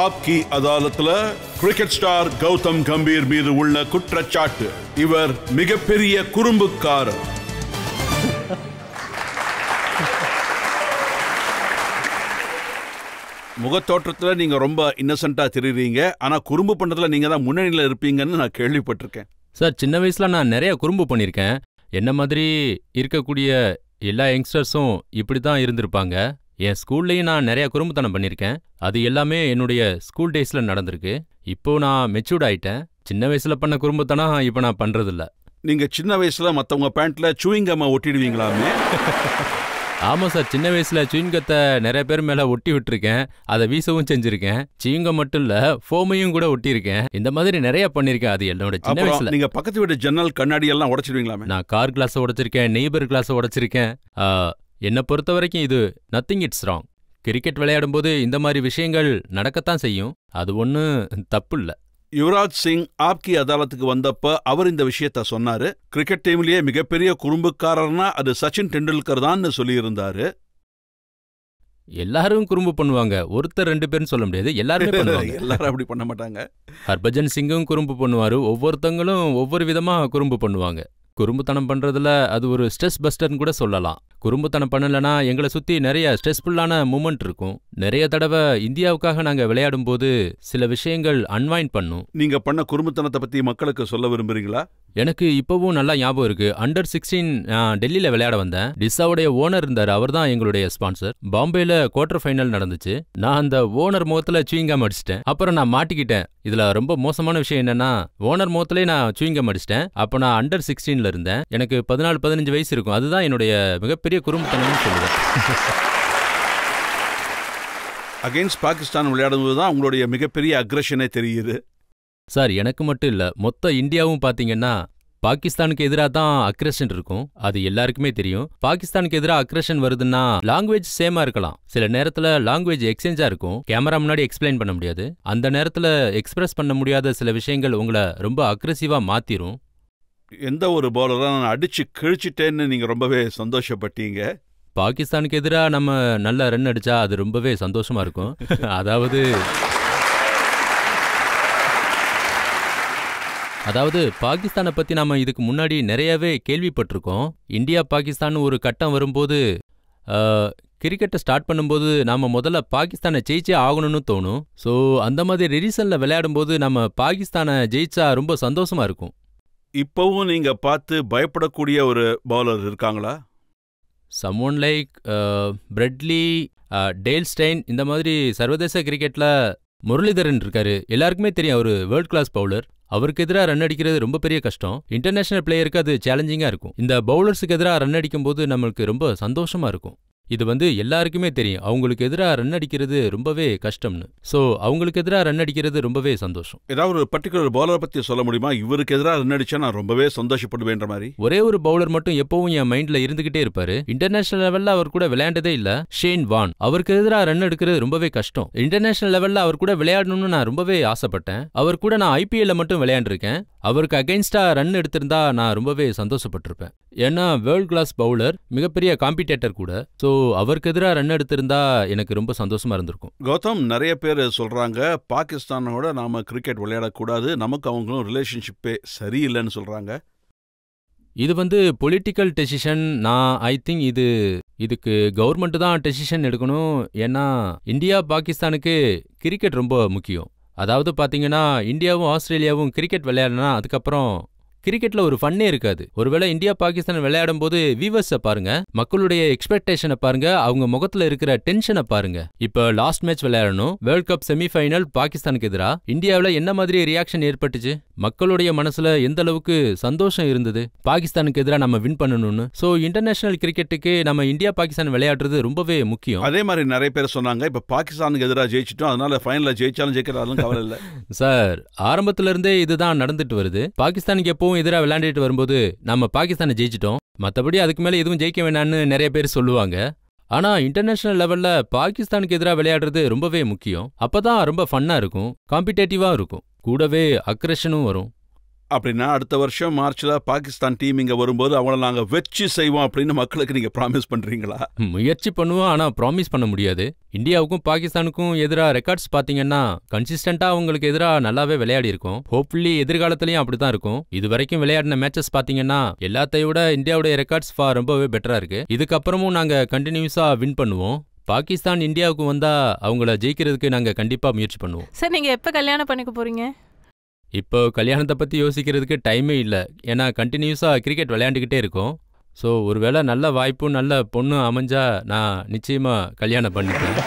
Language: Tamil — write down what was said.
ஆப்கி அதாலத்துல கிரிக்கெட் ஸ்டார் கௌதம் கம்பீர் மீது உள்ள குற்றச்சாட்டு. இவர் மிகப்பெரிய குறும்புக்காரர். முகத்தோற்றத்துல நீங்க ரொம்ப இன்னசென்ட்டா தெரியுறீங்க. ஆனா குறும்பு பண்றதுல நீங்க தான் முன்னணியில இருப்பீங்கன்னு நான் கேள்விப்பட்டிருக்கேன். சார், சின்ன வயசுல நான் நிறைய குறும்பு பண்ணியிருக்கேன். என்ன மாதிரி இருக்கக்கூடிய எல்லா யங்ஸ்டர்ஸும் இப்படி தான் இருந்திருப்பாங்க. என் ஸ்கூல்லையும் நான் நிறைய குறும்புத்தனம் பண்ணியிருக்கேன். அது எல்லாமே என்னுடைய ஸ்கூல் டேஸ்ல நடந்திருக்கு. இப்போ நான் மெச்சூர்ட் ஆயிட்டேன். சின்ன வயசுல பண்ண குறும்புத்தனம் இப்போ நான் பண்றதில்ல. நீங்க சின்ன வயசுல மத்தவங்க பேண்ட்ல சூயிங்கம்மா ஒட்டிடுவீங்களாமே? ஆமா சார், சின்ன வயசுல சூயிங்கத்தை நிறைய பேர் மேல ஒட்டி விட்டுருக்கேன். அதை வீசவும் செஞ்சிருக்கேன். சூயிங்கம் மட்டும் இல்ல, ஃபோமையும் கூட ஒட்டியிருக்கேன். இந்த மாதிரி நிறைய பண்ணிருக்கேன். அது என்னோட சின்ன வயசுல. நீங்க பக்கத்து வீட்டு ஜன்னல் கண்ணாடி எல்லாம் உடைச்சிடுவீங்களாமே? நான் கார் கிளாஸ் உடைச்சிருக்கேன், நெய்பர் கிளாஸ் உடைச்சிருக்கேன். என்னை பொறுத்த வரைக்கும் இது நத்திங் இட்ஸ் ராங். கிரிக்கெட் விளையாடும் போது இந்த மாதிரி விஷயங்கள் நடக்கத்தான் செய்யும். அது ஒன்றும் தப்பு இல்லை. யுவராஜ் சிங் ஆப்கி அதாலத்துக்கு வந்தப்ப அவர் இந்த விஷயத்த சொன்னாரு. கிரிக்கெட் டீம்லயே மிகப்பெரிய குறும்புக்காரர்னா அது சச்சின் டெண்டுல்கர் தான் சொல்லியிருந்தாரு. எல்லாரும் குறும்பு பண்ணுவாங்க. ஒருத்தர் ரெண்டு பேரும் சொல்ல முடியாது, எல்லாருமே பண்ணுவாங்க. எல்லாரும் அப்படி பண்ண மாட்டாங்க. ஹர்பஜன் சிங்கும் குறும்பு பண்ணுவாரு. ஒவ்வொருத்தங்களும் ஒவ்வொரு விதமா குறும்பு பண்ணுவாங்க. குறும்புத்தனம் பண்றதுல அது ஒரு ஸ்ட்ரெஸ் பஸ்டர்னு கூட சொல்லலாம். குறும்புத்தனம் பண்ணலனா எங்களை சுத்தி நிறைய ஸ்ட்ரெஸ்ஃபுல்லான மூமெண்ட் இருக்கும். நிறைய தடவை இந்தியாவுக்காக நாங்க விளையாடும் போது சில விஷயங்கள் அன்வைண்ட் பண்ணும். நீங்க பண்ண குறும்புத்தனத்தை பத்தி மக்களுக்கு சொல்ல விரும்புறீங்களா? எனக்கு இப்பவும் நல்லா ஞாபகம் இருக்கு. அண்டர் 16 டெல்லியில விளையாட வந்தேன். டிஸ்ஸாவுடைய ஓனர் இருந்தாரு. அவர் தான் எங்களுடைய ஸ்பான்சர். பாம்பேல குவார்டர் ஃபைனல் நடந்துச்சு. நான் அந்த ஓனர் முகத்துல சூயிங்கம் அடிச்சிட்டேன். அப்புறம் நான் மாட்டிக்கிட்டேன். இதுல ரொம்ப மோசமான விஷயம் என்னன்னா, ஓனர் முகத்திலே நான் சூயிங்கம் அடிச்சிட்டேன். அப்ப நான் அண்டர் 16ல இருந்தேன். எனக்கு 14-15 வயசு இருக்கும். அதுதான் என்னுடைய மிகப்பெரிய குறும்புத்தனம்னு சொல்லுவேன். அகைன்ஸ்ட் பாகிஸ்தான் விளையாடும்போது தான் உங்களுடைய மிகப்பெரிய அக்ரெஷனே தெரியுது. சார், எனக்கு மட்டும் இல்ல, மொத்த இந்தியாவும் பாத்தீங்கன்னா பாகிஸ்தானுக்கு எதிராக தான் அக்ரெஷன் இருக்கும். அது எல்லாருக்குமே தெரியும். பாகிஸ்தானுக்கு எதிராக அக்ரெஷன் வருதுன்னா லாங்குவேஜ் சேமா இருக்கலாம். சில நேரத்துல லாங்குவேஜ் எக்ஸ்சேஞ்சா இருக்கும். கேமரா முன்னாடி எக்ஸ்பிளைன் பண்ண முடியாது. அந்த நேரத்துல எக்ஸ்பிரஸ் பண்ண முடியாத சில விஷயங்கள் உங்களை ரொம்ப அக்ரெசிவா மாத்திரும். எந்த ஒரு பவுலரா நான் அடிச்சு கிழிச்சிட்டேன்னு நீங்க ரொம்பவே சந்தோஷப்பட்டீங்க? பாகிஸ்தானுக்கு எதிராக நம்ம நல்ல ரன் அடிச்சா அது ரொம்பவே சந்தோஷமா இருக்கும். அதாவது பாகிஸ்தானை பத்தி நாம இதுக்கு முன்னாடி நிறையவே கேள்விப்பட்டிருக்கோம். இந்தியா பாகிஸ்தான் ஒரு கட்டம் வரும்போது கிரிக்கெட்டை ஸ்டார்ட் பண்ணும்போது நாம முதல்ல பாகிஸ்தானை ஜெயிச்சே ஆகணும்னு தோணும். ஸோ அந்த மாதிரி ரீசன்ல விளையாடும் போது நம்ம பாகிஸ்தானை ஜெயிச்சா ரொம்ப சந்தோஷமா இருக்கும். இப்பவும் நீங்க பார்த்து பயப்படக்கூடிய ஒரு பவுலர் இருக்காங்களா? Someone like Brett Lee, Dale Steyn. இந்த மாதிரி சர்வதேச கிரிக்கெட்ல முரளிதரன் இருக்காரு. எல்லாருக்குமே தெரியும், அவர் வேர்ல்ட் கிளாஸ் பவுலர். அவருக்கு எதிராக ரன் அடிக்கிறது ரொம்ப பெரிய கஷ்டம். இன்டர்நேஷனல் பிளேயருக்கு அது சேலஞ்சிங்கா இருக்கும். இந்த பவுலர்ஸுக்கு எதிராக ரன் அடிக்கும் போது நம்மளுக்கு ரொம்ப சந்தோஷமா இருக்கும். இது எல்லாருக்குமே தெரியும். அவங்களுக்கு எதிராக ரன் அடிக்கிறது ரொம்பவே கஷ்டம்னு. ஸோ அவங்களுக்கு எதிராக ரன் அடிக்கிறது ரொம்பவே சந்தோஷம். ஏதாவது ஒரு பர்டிகுலர் பவுலரை பத்தி சொல்ல முடியுமா? இவருக்கு எதிராக ரன் அடிச்சா நான் ரொம்பவே சந்தோஷப்படுவேன்ற மாதிரி. ஒரே ஒரு பவுலர் மட்டும் எப்பவும் என் மைண்ட்ல இருந்துகிட்டே இருப்பாரு. இன்டர்நேஷனல் லெவல்ல அவர் கூட விளையாண்டதே இல்ல, ஷேன் வான். அவருக்கு எதிராக ரன் எடுக்கிறது ரொம்பவே கஷ்டம். இன்டர்நேஷனல் லெவல்ல அவர் கூட விளையாடணும்னு நான் ரொம்பவே ஆசைப்பட்டேன். அவர் கூட நான் IPL மட்டும் விளையாண்டுருக்கேன். அவருக்கு அகைன்ஸ்டா ரன் எடுத்திருந்தா நான் ரொம்பவே சந்தோஷப்பட்டிருப்பேன். ஏன்னா வேர்ல்ட் கிளாஸ் பவுலர், மிகப்பெரிய காம்பிடேட்டர் கூட. ஸோ அவருக்கு எதிராக ரன் எடுத்திருந்தா எனக்கு ரொம்ப சந்தோஷமா இருந்திருக்கும். கௌதம், நிறைய பேர் சொல்றாங்க பாகிஸ்தானோட நாம கிரிக்கெட் விளையாடக்கூடாது, நமக்கு அவங்களும் ரிலேஷன்ஷிப்பே சரியில்லைன்னு சொல்றாங்க. இது பொலிட்டிக்கல் டெசிஷன். ஐ திங்க் இதுக்கு கவர்மெண்ட் தான் டெசிஷன் எடுக்கணும். ஏன்னா இந்தியா பாகிஸ்தானுக்கு கிரிக்கெட் ரொம்ப முக்கியம். அதாவது பாத்தீங்கன்னா, இந்தியாவும் ஆஸ்திரேலியாவும் கிரிக்கெட் விளையாடனா அதுக்கப்புறம் கிரிக்கெட்ல ஒரு ஃபன்னே இருக்காது. ஒருவேளை இந்தியா பாகிஸ்தான் விளையாடும் போது வியூவர்ஸை பாருங்க, மக்களுடைய எக்ஸ்பெக்டேஷனை பாருங்க, அவங்க முகத்துல இருக்கிற டென்ஷனை பாருங்க. இப்ப லாஸ்ட் மேட்ச் விளையாடணும், வேர்ல்ட் கப் செமிஃபைனல் பாகிஸ்தானுக்கு எதிராக. இந்தியாவில் என்ன மாதிரி ரியாக்ஷன் ஏற்பட்டுச்சு? மக்களுடைய மனசுல எந்த அளவுக்கு சந்தோஷம் இருந்தது பாகிஸ்தானுக்கு எதிராக நம்ம வின் பண்ணணும்னு. ஸோ இன்டர்நேஷனல் கிரிக்கெட்டுக்கு நம்ம இந்தியா பாகிஸ்தான் விளையாடுறது ரொம்பவே முக்கியம். அதே மாதிரி நிறைய பேர் சொன்னாங்க, இப்ப பாகிஸ்தானுக்கு எதிராக ஜெயிச்சிட்டோம், அதனால ஃபைனல்ல ஜெயிச்சாலும் ஜெயிக்கிறாலும் கவலை இல்லை. சார், ஆரம்பத்துல இருந்தே இதுதான் நடந்துட்டு வருது. பாகிஸ்தானுக்கு எப்பவும் எதிராக விளையாண்டுட்டு வரும்போது நம்ம பாகிஸ்தானை ஜெயிச்சிட்டோம், மற்றபடி அதுக்கு மேல எதுவும் ஜெயிக்க வேண்டாம்னு நிறைய பேர் சொல்லுவாங்க. ஆனா இன்டர்நேஷனல் லெவல்ல பாகிஸ்தானுக்கு எதிராக விளையாடுறது ரொம்பவே முக்கியம். அப்பதான் ரொம்ப ஃபன்னா இருக்கும், காம்படிட்டிவா இருக்கும், கூடவே அக்ரெஷனும் வரும். அப்படின்னா அடுத்த வருஷம் மார்ச்ல பாகிஸ்தான் டீம் இங்க வரும்போது அவங்கள நாங்க வெச்சு செய்வோம் அப்படின்னு மக்களுக்கு நீங்க ப்ராமிஸ் பண்றீங்களா? முயற்சி பண்ணுவோம், ஆனா ப்ராமிஸ் பண்ண முடியாது. இந்தியாவுக்கும் பாகிஸ்தானுக்கும் எதிராக ரெக்கார்ட்ஸ் பாத்தீங்கன்னா கன்சிஸ்டன்டா அவங்களுக்கு எதிராக நல்லாவே விளையாடி இருக்கும். ஹோப்ஃபுல்லி எதிர்காலத்திலயும் அப்படிதான் இருக்கும். இது வரைக்கும் விளையாடின மேட்சஸ் பாத்தீங்கன்னா எல்லாத்தையும் விட இந்தியாவுடைய ரெக்கார்ட்ஸ் ரொம்பவே பெட்டரா இருக்கு. இதுக்கப்புறமும் நாங்க கண்டினியூஸா வின் பண்ணுவோம். பாகிஸ்தான் இந்தியாவுக்கு வந்தா அவங்கள ஜெயிக்கிறதுக்கு நாங்க கண்டிப்பா முயற்சி பண்ணுவோம். சார் நீங்க எப்ப கல்யாணம் பண்ணிக்க போறீங்க? இப்போ கல்யாணத்தை பத்தி யோசிக்கிறதுக்கு டைமே இல்லை. ஏன்னா கண்டினியூஸா கிரிக்கெட் விளையாண்டுக்கிட்டே இருக்கோம். ஸோ ஒருவேளை நல்ல வாய்ப்பும் நல்ல பொண்ணு அமைஞ்சா நான் நிச்சயமா கல்யாணம் பண்ணிப்பேன்.